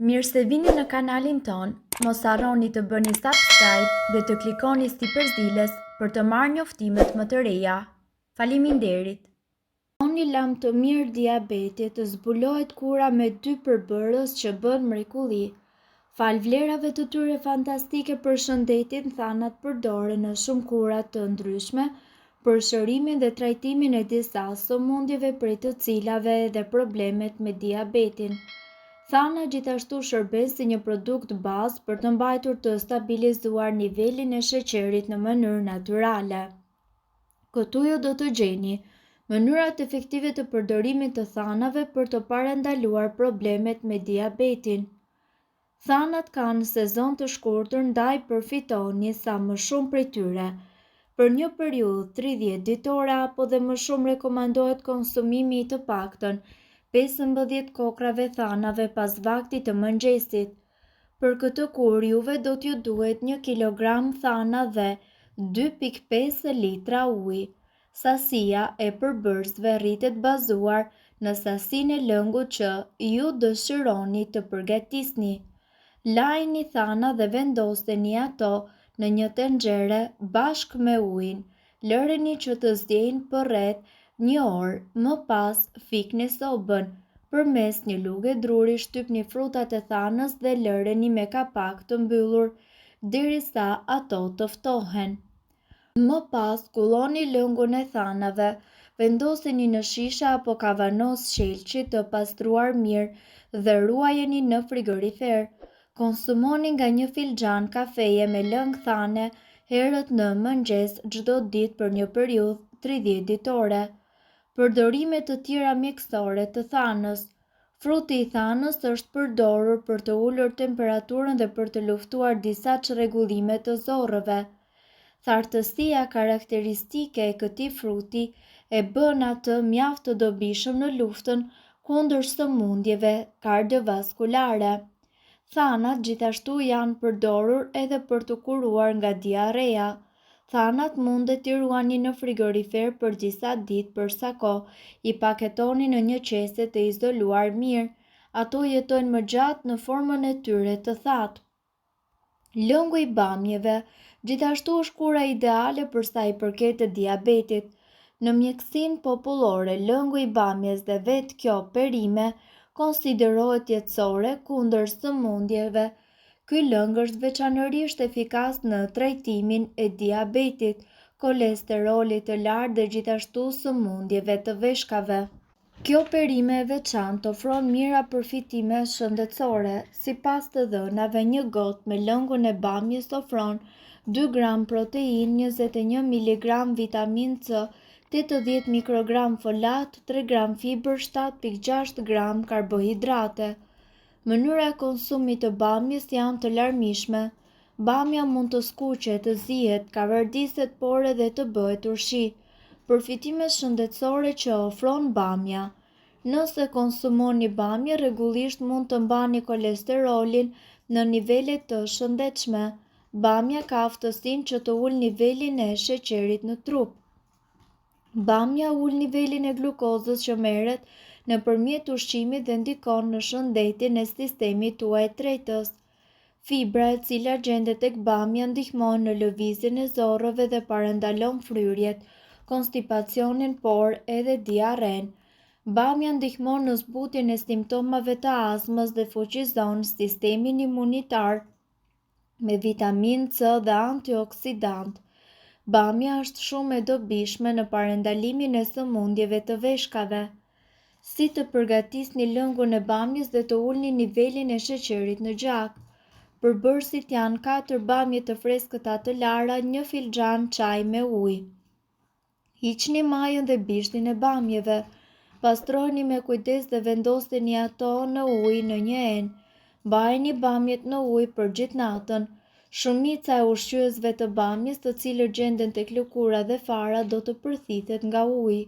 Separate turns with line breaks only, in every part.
Mirë se vini në kanalin ton, mos harroni të bëni subscribe dhe të klikoni si përzdiles për të marrë njoftimet më të reja. Faleminderit! Një lam të mirë diabetit të zbulohet kura me 2 përbërës që bën mrekulli. Fal vlerave të tyre fantastike për shëndetin, thanat përdoren në shumë kura të ndryshme për shërimin dhe trajtimin e disa sëmundjeve prej të cilave dhe problemet me diabetin. Thana gjithashtu shërben si një produkt bazë për të mbajtur të stabilizuar nivelin e sheqerit në mënyrë natyrale. Këtu ju do të gjeni mënyrat efektive të përdorimit të thanave për të parandaluar problemet me diabetin. Thanat kanë sezon të shkurtër, ndaj përfitoni sa më shumë prej tyre. Për një periudhë 30 ditore apo dhe më shumë rekomandohet konsumimi i të paktën 15 kokrave thanave pas vaktit të mëngjesit. Për këtë kur juve do t'ju duhet 1 kilogram thana dhe 2,5 litra ujë. Sasia e përbërësve rritet bazuar në sasinë e lëngut që ju dëshironi të përgatisni. Lajni thana dhe vendoseni ato në një tenxhere bashkë me ujin. Lëreni që të zgjejnë për rreth 1 orë, më pas fikni sobën. Përmes një luge druri shtypni frutat e thanës dhe lëreni me kapak të mbyllur derisa ato të ftohen. Më pas kulloni lëngun e thanave, vendoseni në shisha apo kavanos shelqi të pastruar mirë dhe ruajeni në frigorifer. Konsumoni nga 1 filxhan kafeje me lëng thane herët në mëngjes çdo ditë për një periudhë 30 ditore. Përdorime të tjera mjekësore të thanës. Fruti i thanës është përdorur për të ulur temperaturën dhe për të luftuar disa çrregullime të zorrëve. Thartësia karakteristike e këtij fruti e bën atë mjaft të dobishëm në luftën kundër sëmundjeve kardiovaskulare. Thanat gjithashtu janë përdorur edhe për të kuruar nga diarea. Thanat mundet t'i ruani në frigorifer për disa ditë përsa kohë i paketoni në një qese të izoluar mirë. Ato jetojnë më gjatë në formën e tyre të thatë. Lëngu i bamjeve gjithashtu është kura ideale për sa i përket të diabetit. Në mjekësinë popullore, lëngu i bamjes dhe vetë kjo perime konsiderohet jetësore kundër sëmundjeve. Ky lëng është veçanërisht efikas në trajtimin e diabetit, kolesterolit të lartë dhe gjithashtu sëmundjeve të veshkave. Kjo perime e veçantë ofron mira përfitime shëndetësore. Sipas të dhënave, një gotë me lëngun e bamjes ofron 2 gram protein, 21 mg vitamin C, 80 mikrogram folat, 3 gram fibër, 7,6 gram karbohidrate. Mënyra e konsumit të bamjes janë të larmishme. Bamja mund të skuqet, të zihet, ka vardiset por edhe të bëhet urshi. Përfitimet shëndetësore që ofron bamja. Nëse konsumoni bamje, rregullisht mund të mbani kolesterolin në nivele të shëndetshme. Bamja ka aftësinë që të ulë nivelin e sheqerit në trup. Bamja ul nivelin e glukozës që merret nëpërmjet ushqimit dhe ndikon në shëndetin e sistemit tuaj tretës. Fibra e cila gjendet tek bamja ndihmon në lëvizjen e zorrëve dhe parandalon fryrjet, konstipacionin por edhe diarren. Bamja ndihmon në zbutjen e simptomave të astmës dhe fuqizon sistemin imunitar me vitamin C dhe antioksidant. Bamja është shumë e dobishme në parandalimin e sëmundjeve të veshkave. Si të përgatisni lëngun e bamjes dhe të ulni nivelin e sheqerit në gjak. Përbërësit janë 4 bamje të freskëta të lara, 1 filxhan çaj me ujë. Hiqni majën dhe bishtin e bamjeve. Pastroheni me kujdes dhe vendoseni ato në ujë në një enë. Mbajeni bamjet në ujë për gjithë natën. Shumica e ushqyesve të bamjes, të cilët gjenden tek lëkura dhe fara, do të përthithet nga uji.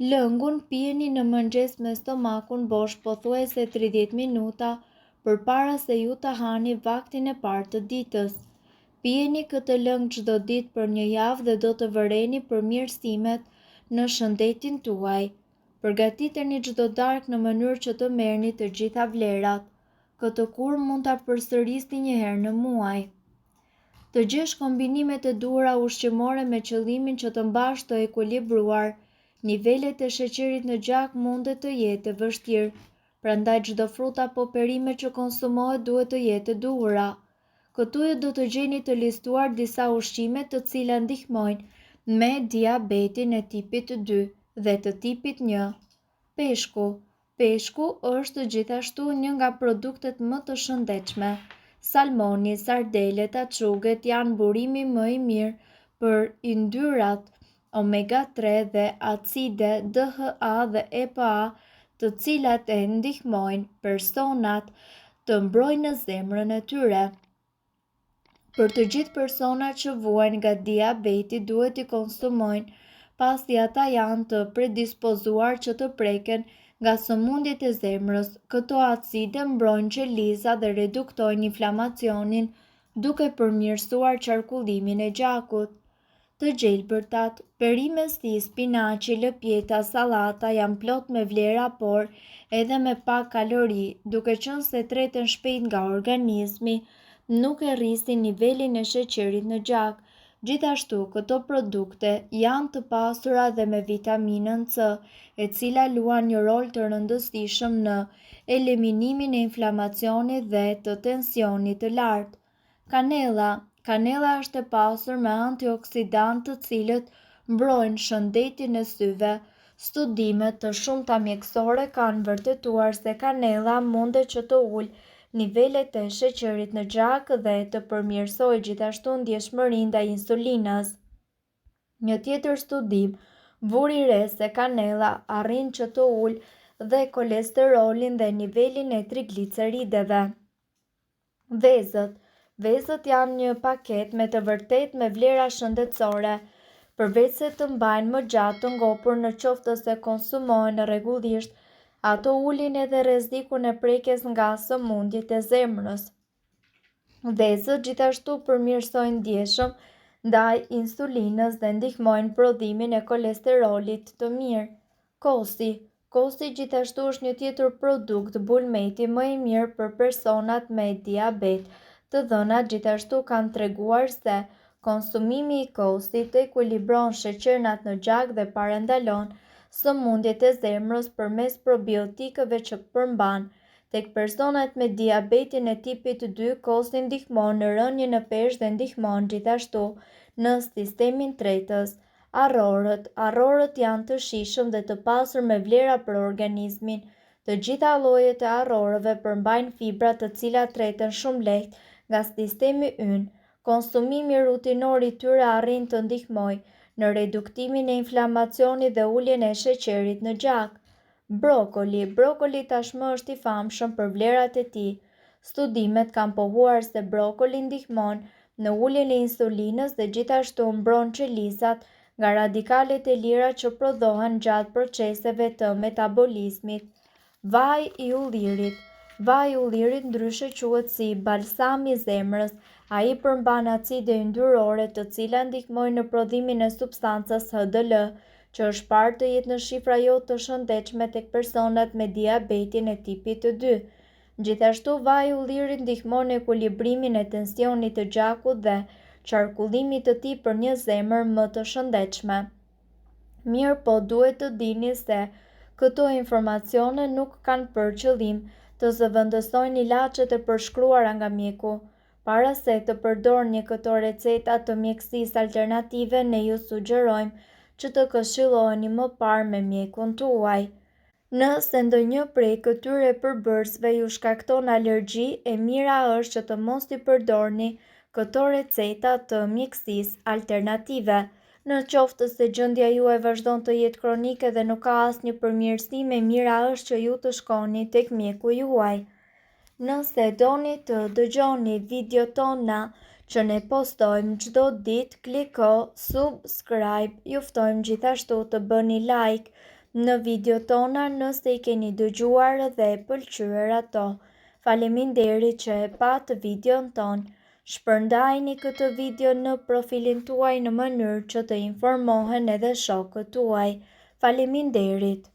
Lëngun pijeni në mëngjes me stomakun bosh pothuajse 30 minuta përpara se ju ta hani vaktin e parë të ditës. Pijeni këtë lëng çdo ditë për një javë dhe do të vëreni përmirësimet në shëndetin tuaj. Përgatiteni çdo darkë në mënyrë që të merrni të gjitha vlerat. këtë kur mund ta përsërisni një herë në muaj. Të gjesh kombinimet e duhura ushqimore me qëllimin që të mbash të ekuilibruar nivelet e sheqerit në gjak mundet të jetë e vështirë, prandaj çdo frut apo perime që konsumohet duhet të jetë e duhura. Këtu do të gjeni të listuar disa ushqime të cilat ndihmojnë me diabetin e tipit 2 dhe të tipit 1. Peshku. Peshku është gjithashtu një nga produktet më të shëndetshme. Salmoni, sardelet, açuget janë burimi më i mirë për yndyrat omega 3 dhe acide DHA dhe EPA, të cilat e ndihmojnë personat të mbrojnë zemrën e tyre. Për të gjithë personat që vuajnë nga diabeti duhet i konsumojnë, pasi ata janë të predispozuar që të preken nga sëmundjet e zemrës. Këto acide mbrojnë qelizat dhe reduktojnë inflamacionin, duke përmirësuar qarkullimin e gjakut. Të gjelbërtat, perimet si spinaçi, lëpjeta, sallata janë plot me vlera por edhe me pak kalori, duke qenë se treten shpejt nga organizmi, nuk e rrisin nivelin e sheqerit në gjak. Gjithashtu, këto produkte janë të pasura dhe me vitaminën C, e cila luan një rol të rëndësishëm në eliminimin e inflamacionit dhe të tensionit të lartë. Kanella. Kanella është e pasur me antioksidantë të cilët mbrojnë shëndetin e syve. Studimet të shumta mjekësore kanë vërtetuar se kanella mundet që të ulë nivelet e sheqerit në gjak dhe të përmirësojë gjithashtu ndjeshmërinë ndaj insulinës. Një tjetër studim vuri re se kanella arrin që të ulë dhe kolesterolin dhe nivelin e triglicerideve. Vezët. Vezët janë një paketë me të vërtetë me vlera shëndetësore. Përveç se të mbajnë më gjatë të ngopur në qoftë se konsumohen rregullisht, ato ulin edhe rrezikun e prekjes nga sëmundjet e zemrës. Vezët gjithashtu përmirësojnë ndjeshëm ndaj insulinës dhe ndihmojnë prodhimin e kolesterolit të mirë. Kosi. Kosi gjithashtu është një tjetër produkt bulmeti më i mirë për personat me diabet. Të dhënat gjithashtu kanë treguar se konsumimi i kosit ekuilibron sheqernat në gjak dhe parandalon sëmundjet e zemrës përmes probiotikëve që përmban. Tek personat me diabetin e tipit 2, kosi ndihmon në rënien e peshë dhe ndihmon gjithashtu në sistemin tretës. Arrorët. Arrorët janë të shijshëm dhe të pasur me vlera për organizmin. Të gjitha llojet e arrorëve përmbajnë fibra të cilat treten shumë lehtë nga sistemi ynë. Konsumimi rutinor i tyre arrin të ndihmojë në reduktimin e inflamacionit dhe uljen e sheqerit në gjak. Brokoli. Brokoli tashmë është i famshëm për vlerat e tij. Studimet kanë pohuar se brokoli ndihmon në uljen e insulinës dhe gjithashtu mbron qelizat nga radikalet e lira që prodhohen gjatë proceseve të metabolizmit. Vaj i ullirit. Vaji i ullirit ndryshe quhet si balsami i zemrës. Ai përmban acide yndyrore të cilat ndihmojnë në prodhimin e substancës HDL, që është parë të jetë në shifra jo të shëndetshme tek personat me diabetin e tipit 2. Gjithashtu vaji i ullirit ndihmon në ekuilibrimin e tensionit të gjakut dhe qarkullimit të tij për një zemër më të shëndetshme. Mirë po duhet të dini se këto informacione nuk kanë për qëllim të zëvendësojnë ilaçet e përshkruara nga mjeku. Para se të përdorni këto receta të mjekësisë alternative, ne ju sugjerojmë që të këshilloheni më parë me mjekun tuaj. Nëse ndonjë prej këtyre përbërësve ju shkakton alergji, e mira është që të mos i përdorni këto receta të mjekësisë alternative. Në qoftë se gjendja juaj vazhdon të jetë kronike dhe nuk ka asnjë përmirësim, e mira është që ju të shkoni tek mjeku juaj. Nëse doni të dëgjoni videot tona që ne postojmë çdo ditë, kliko subscribe. Ju ftojmë gjithashtu të bëni like në videot tona nëse i keni dëgjuar dhe pëlqyer ato. Faleminderit që e pat videon ton. Shpërndajni këtë video në profilin tuaj në mënyrë që të informohen edhe shokët tuaj. Faleminderit.